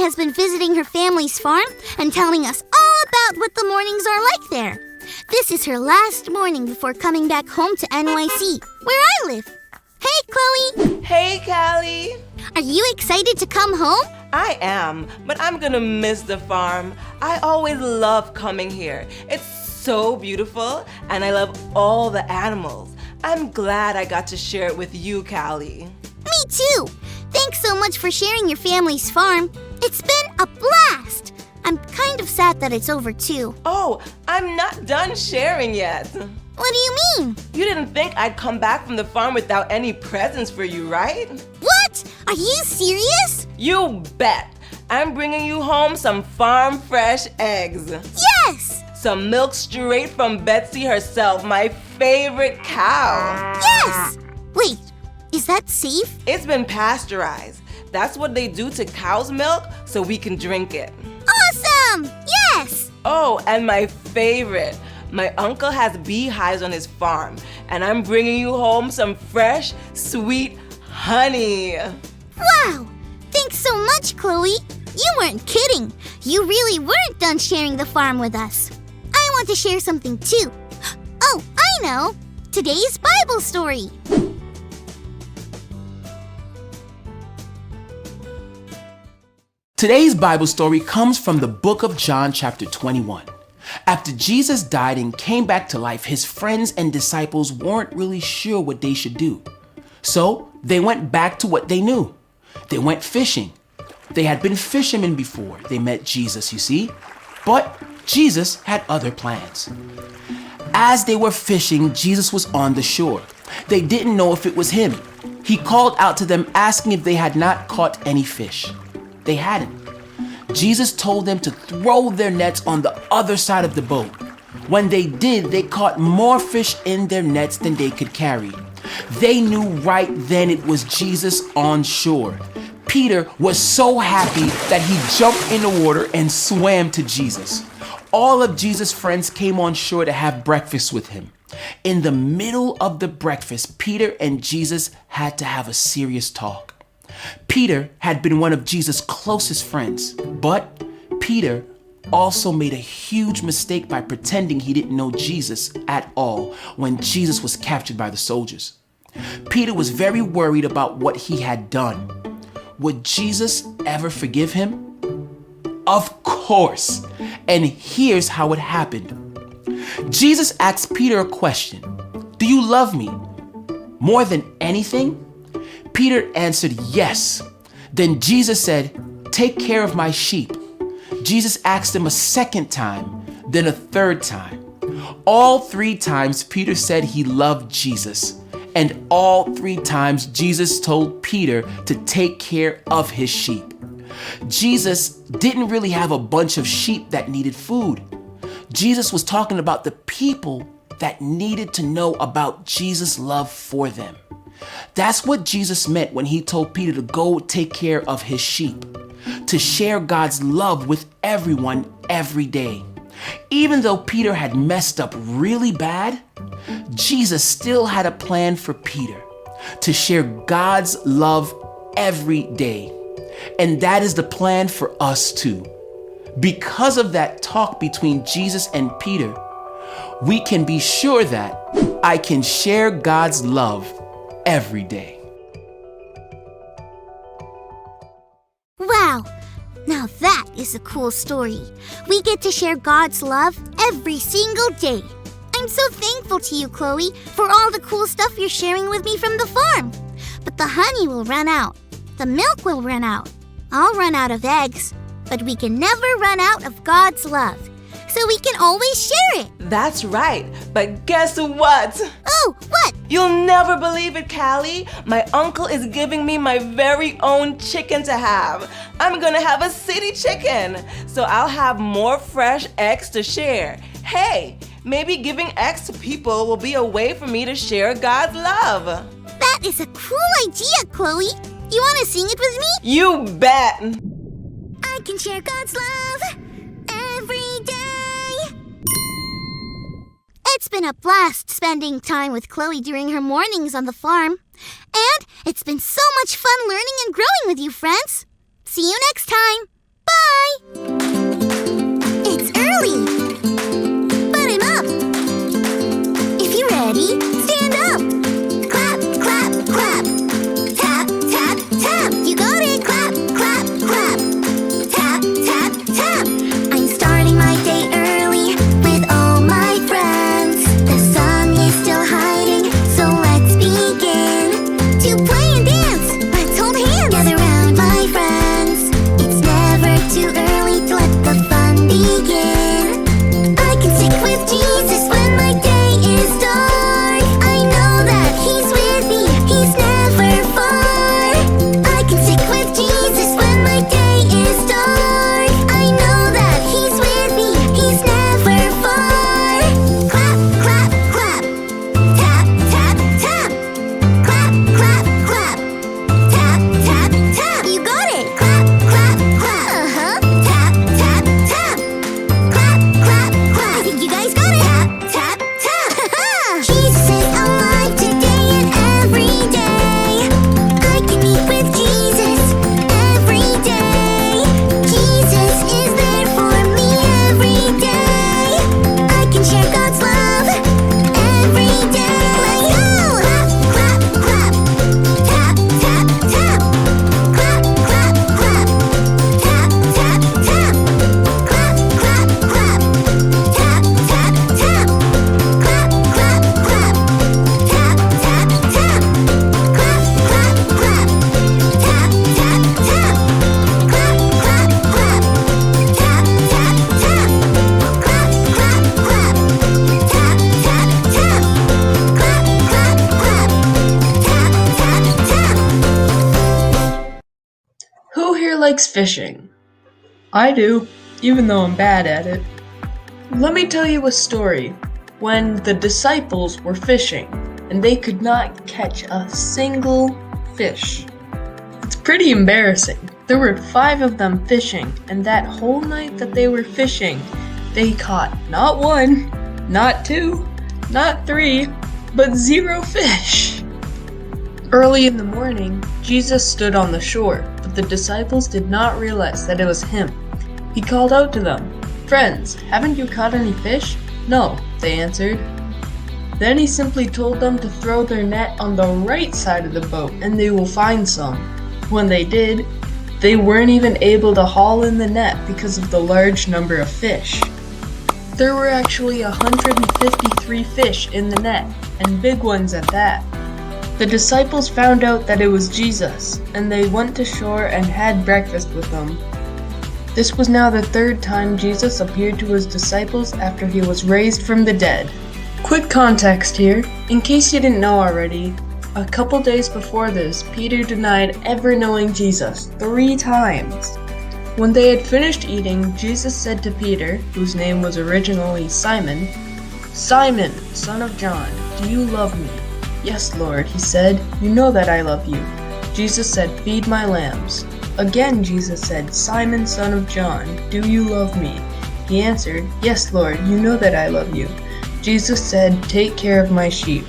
has been visiting her family's farm and telling us all about what the mornings are like there. This is her last morning before coming back home to NYC, where I live. Hey, Chloe! Hey, Callie! Are you excited to come home? I am, but I'm gonna miss the farm. I always love coming here. It's so beautiful, and I love all the animals. I'm glad I got to share it with you, Callie. Me too! Thanks so much for sharing your family's farm. It's been a blast! I'm kind of sad that it's over too. Oh, I'm not done sharing yet. What do you mean? You didn't think I'd come back from the farm without any presents for you, right? What? Are you serious? You bet! I'm bringing you home some farm fresh eggs. Yes! Some milk straight from Betsy herself, my favorite cow. Yes! Wait, is that safe? It's been pasteurized. That's what they do to cow's milk so we can drink it. Awesome! Yes! Oh, and my favorite. My uncle has beehives on his farm, and I'm bringing you home some fresh, sweet honey. Wow! Thanks so much, Chloe. You weren't kidding. You really weren't done sharing the farm with us. I want to share something too. Oh, I know! Today's Bible story. Today's Bible story comes from the book of John chapter 21. After Jesus died and came back to life, his friends and disciples weren't really sure what they should do. So they went back to what they knew. They went fishing. They had been fishermen before they met Jesus, you see. But Jesus had other plans. As they were fishing, Jesus was on the shore. They didn't know if it was him. He called out to them asking if they had not caught any fish. They hadn't. Jesus told them to throw their nets on the other side of the boat. When they did, they caught more fish in their nets than they could carry. They knew right then it was Jesus on shore. Peter was so happy that he jumped in the water and swam to Jesus. All of Jesus' friends came on shore to have breakfast with him. In the middle of the breakfast, Peter and Jesus had to have a serious talk. Peter had been one of Jesus' closest friends, but Peter also made a huge mistake by pretending he didn't know Jesus at all when Jesus was captured by the soldiers. Peter was very worried about what he had done. Would Jesus ever forgive him? Of course. And here's how it happened. Jesus asked Peter a question. Do you love me more than anything? Peter answered yes. Then Jesus said, take care of my sheep. Jesus asked him a second time, then a third time. All 3 times Peter said he loved Jesus. And all 3 times Jesus told Peter to take care of his sheep. Jesus didn't really have a bunch of sheep that needed food. Jesus was talking about the people that needed to know about Jesus' love for them. That's what Jesus meant when he told Peter to go take care of his sheep, to share God's love with everyone every day. Even though Peter had messed up really bad, Jesus still had a plan for Peter to share God's love every day. And that is the plan for us too. Because of that talk between Jesus and Peter, we can be sure that I can share God's love every day. Wow! Now that is a cool story. We get to share God's love every single day. I'm so thankful to you, Chloe, for all the cool stuff you're sharing with me from the farm. But the honey will run out. The milk will run out. I'll run out of eggs. But we can never run out of God's love. So we can always share it. That's right. But guess what? Oh, what? You'll never believe it, Callie. My uncle is giving me my very own chicken to have. I'm gonna have a city chicken. So I'll have more fresh eggs to share. Hey, maybe giving eggs to people will be a way for me to share God's love. That is a cool idea, Chloe. You want to sing it with me? You bet. I can share God's love every day. It's been a blast spending time with Chloe during her mornings on the farm. And it's been so much fun learning and growing with you, friends. See you next time. Bye! It's early, but I'm up. If you're ready, stand up. Clap, clap, clap. Tap, tap, tap. You got it. Clap, clap, clap. Tap, tap, tap. I'm starting my day early with all my friends. The sun is still hiding, so let's begin to play and dance. Let's hold hands. Gather round, my friends. It's never too early to let the fun begin. I can stick with Jesus when my day is dark. I know that He's with me, He's never far. I can stick with Jesus when my day is dark. I know that He's with me, He's never far. Clap, clap, clap. Tap, tap, tap. Clap, clap, clap. Tap, tap, tap. You got it. Clap, clap, clap. Tap, tap, tap. Clap, clap, clap. I think you guys got it. Tap, tap, tap. Jesus is alive today and every day. I can meet with Jesus every day. Jesus is there for me every day. I can share God's love every day. Let's go! Clap, clap, clap. Tap, tap, tap. Clap, clap, clap. Tap, tap, tap. Clap, clap, clap. Tap, tap, tap. Clap, clap, clap. Tap, tap, tap. Clap, clap, clap. Tap, tap, tap. Clap, clap, clap. Tap, tap, tap. Clap, clap, clap. Tap, tap, tap. Clap, clap, clap. Tap, tap, tap. Who here likes fishing? I do, even though I'm bad at it. Let me tell you a story when the disciples were fishing and they could not catch a single fish. It's pretty embarrassing. There were 5 of them fishing, and that whole night that they were fishing, they caught not 1, not 2, not 3, but 0 fish. Early in the morning, Jesus stood on the shore, but the disciples did not realize that it was Him. He called out to them, "Friends, haven't you caught any fish?" "No," they answered. Then He simply told them to throw their net on the right side of the boat and they will find some. When they did, they weren't even able to haul in the net because of the large number of fish. There were actually 153 fish in the net, and big ones at that. The disciples found out that it was Jesus, and they went to shore and had breakfast with Him. This was now the 3rd time Jesus appeared to His disciples after He was raised from the dead. Quick context here, in case you didn't know already. A couple days before this, Peter denied ever knowing Jesus 3 times. When they had finished eating, Jesus said to Peter, whose name was originally Simon, "Simon, son of John, do you love me?" "Yes, Lord," he said, "you know that I love you." Jesus said, "Feed my lambs." Again Jesus said, "Simon, son of John, do you love me?" He answered, "Yes, Lord, you know that I love you." Jesus said, "Take care of my sheep."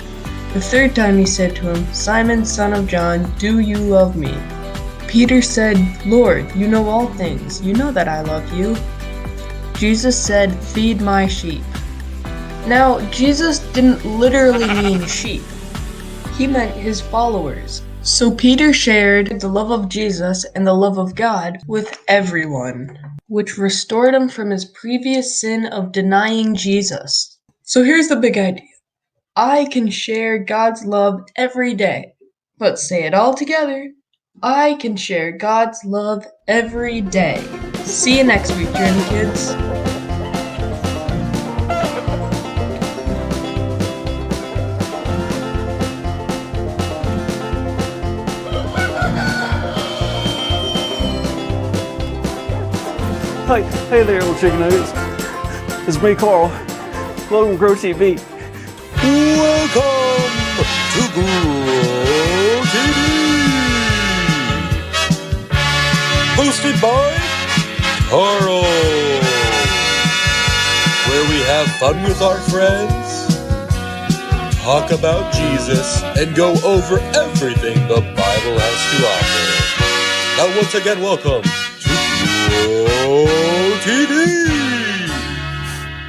The 3rd time he said to him, "Simon, son of John, do you love me?" Peter said, "Lord, you know all things, you know that I love you." Jesus said, "Feed my sheep." Now, Jesus didn't literally mean sheep. He meant His followers. So Peter shared the love of Jesus and the love of God with everyone, which restored him from his previous sin of denying Jesus. So here's the big idea. I can share God's love every day. Let's say it all together. I can share God's love every day. See you next week, Journey Kids. Hey there, little chicken nuggets. It's me, Carl. Welcome to Grow TV. Welcome to Grow TV. Hosted by Carl. Where we have fun with our friends, talk about Jesus, and go over everything the Bible has to offer. Now once again, welcome to Grow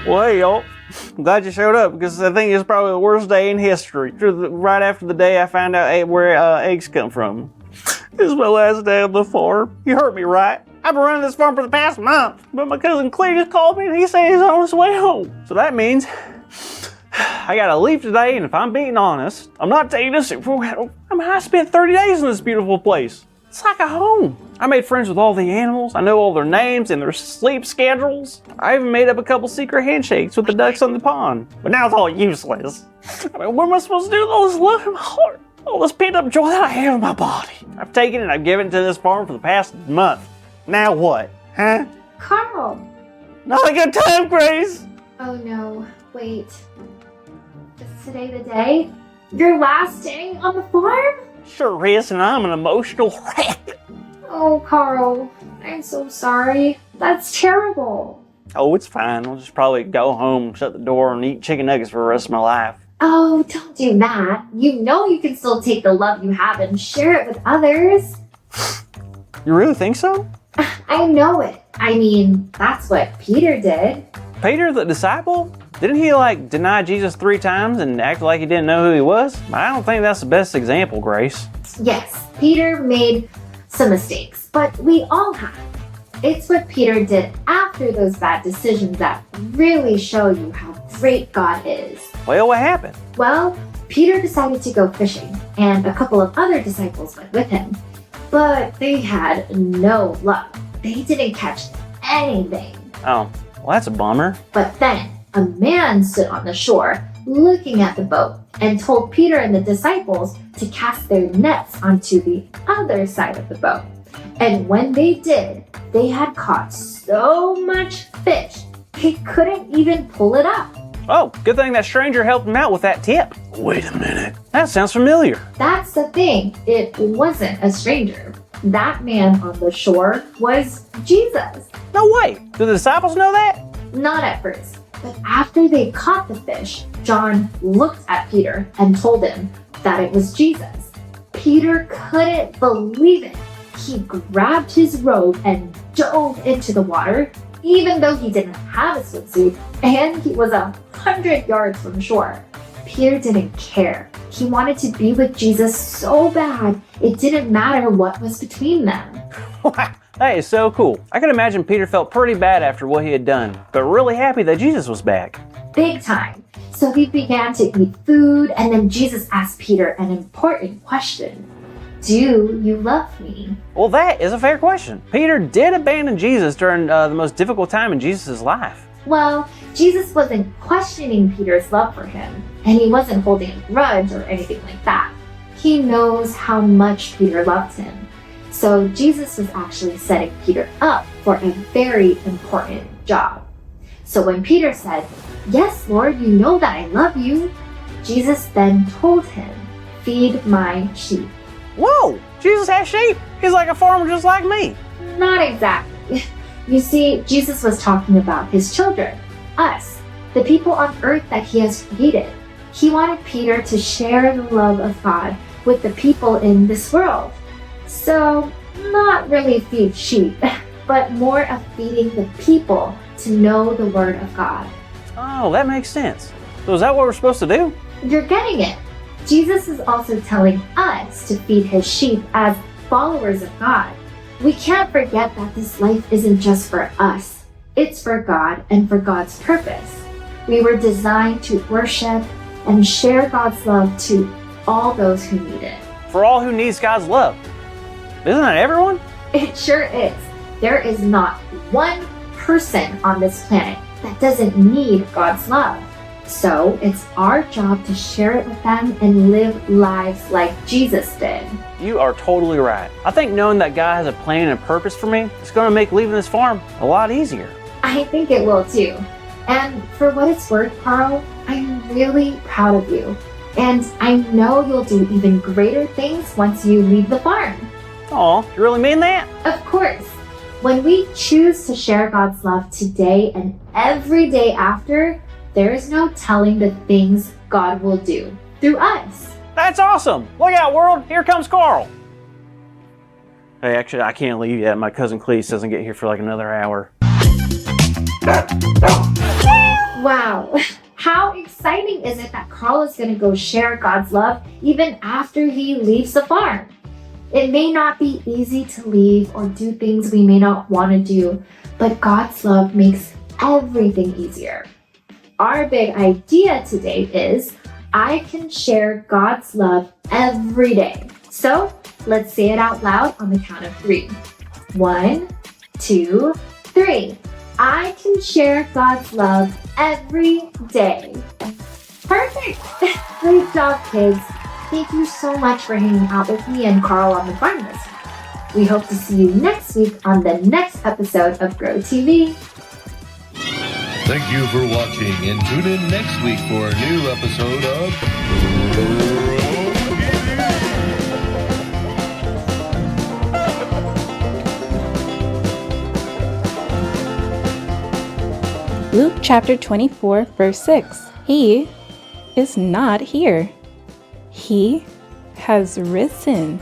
Well, hey, y'all. I'm glad you showed up because I think it's probably the worst day in history. Right after the day I found out where eggs come from. This is my last day on the farm. You heard me right. I've been running this farm for the past month, but my cousin Clay just called me and he said he's on his way home. So that means I gotta leave today, and if I'm being honest, I'm not taking this. I spent 30 days in this beautiful place. It's like a home. I made friends with all the animals. I know all their names and their sleep schedules. I even made up a couple secret handshakes with the ducks on the pond. But now it's all useless. I mean, what am I supposed to do with all this love in my heart? All this pent up joy that I have in my body. I've taken it and I've given it to this farm for the past month. Now what? Huh? Carl! Not a good time, Grace! Oh no, wait. Is today the day? Your last day on the farm? Sure is, and I'm an emotional wreck. Oh, Carl, I'm so sorry. That's terrible. Oh, it's fine. I'll just probably go home, shut the door, and eat chicken nuggets for the rest of my life. Oh, don't do that. You know you can still take the love you have and share it with others. You really think so? I know it. I mean, that's what Peter did. Peter, the disciple? Didn't he, deny Jesus 3 times and act like he didn't know who he was? I don't think that's the best example, Grace. Yes, Peter made some mistakes, but we all have. It's what Peter did after those bad decisions that really show you how great God is. Well, what happened? Well, Peter decided to go fishing, and a couple of other disciples went with him. But they had no luck. They didn't catch anything. Oh, well, that's a bummer. But then a man stood on the shore looking at the boat and told Peter and the disciples to cast their nets onto the other side of the boat. And when they did, they had caught so much fish, they couldn't even pull it up. Oh, good thing that stranger helped him out with that tip. Wait a minute. That sounds familiar. That's the thing. It wasn't a stranger. That man on the shore was Jesus. No way. Do the disciples know that? Not at first, but after they caught the fish, John looked at Peter and told him that it was Jesus. Peter couldn't believe it. He grabbed his robe and dove into the water, even though he didn't have a swimsuit and he was 100 yards from shore. Peter didn't care. He wanted to be with Jesus so bad, it didn't matter what was between them. Wow, that is so cool. I can imagine Peter felt pretty bad after what he had done, but really happy that Jesus was back. Big time. So he began to eat food, and then Jesus asked Peter an important question. Do you love me? Well, that is a fair question. Peter did abandon Jesus during the most difficult time in Jesus' life. Well, Jesus wasn't questioning Peter's love for him, and he wasn't holding a grudge or anything like that. He knows how much Peter loved him. So Jesus was actually setting Peter up for a very important job. So when Peter said, "Yes, Lord, you know that I love you," Jesus then told him, "Feed my sheep." Whoa, Jesus has sheep. He's like a farmer just like me. Not exactly. You see, Jesus was talking about his children, us, the people on earth that he has created. He wanted Peter to share the love of God with the people in this world. So, not really feed sheep, but more of feeding the people to know the word of God. Oh, that makes sense. So is that what we're supposed to do? You're getting it. Jesus is also telling us to feed his sheep as followers of God. We can't forget that this life isn't just for us. It's for God and for God's purpose. We were designed to worship and share God's love to all those who need it. For all who needs God's love. Isn't that everyone? It sure is. There is not one person on this planet that doesn't need God's love. So it's our job to share it with them and live lives like Jesus did. You are totally right. I think knowing that God has a plan and a purpose for me is going to make leaving this farm a lot easier. I think it will too. And for what it's worth, Carl, I'm really proud of you. And I know you'll do even greater things once you leave the farm. Aw, you really mean that? Of course. When we choose to share God's love today and every day after, there is no telling the things God will do through us. That's awesome. Look out, world. Here comes Carl. Hey, actually, I can't leave yet. My cousin Cleese doesn't get here for like another hour. Wow. How exciting is it that Carl is going to go share God's love even after he leaves the farm? It may not be easy to leave or do things we may not want to do, but God's love makes everything easier. Our big idea today is I can share God's love every day. So let's say it out loud on the count of 3. 1, 2, 3. I can share God's love every day. Perfect! Great job, kids. Thank you so much for hanging out with me and Carl on the farm this week. We hope to see you next week on the next episode of Grow TV. Thank you for watching, and tune in next week for a new episode of Luke chapter 24, verse 6. He is not here. He has risen.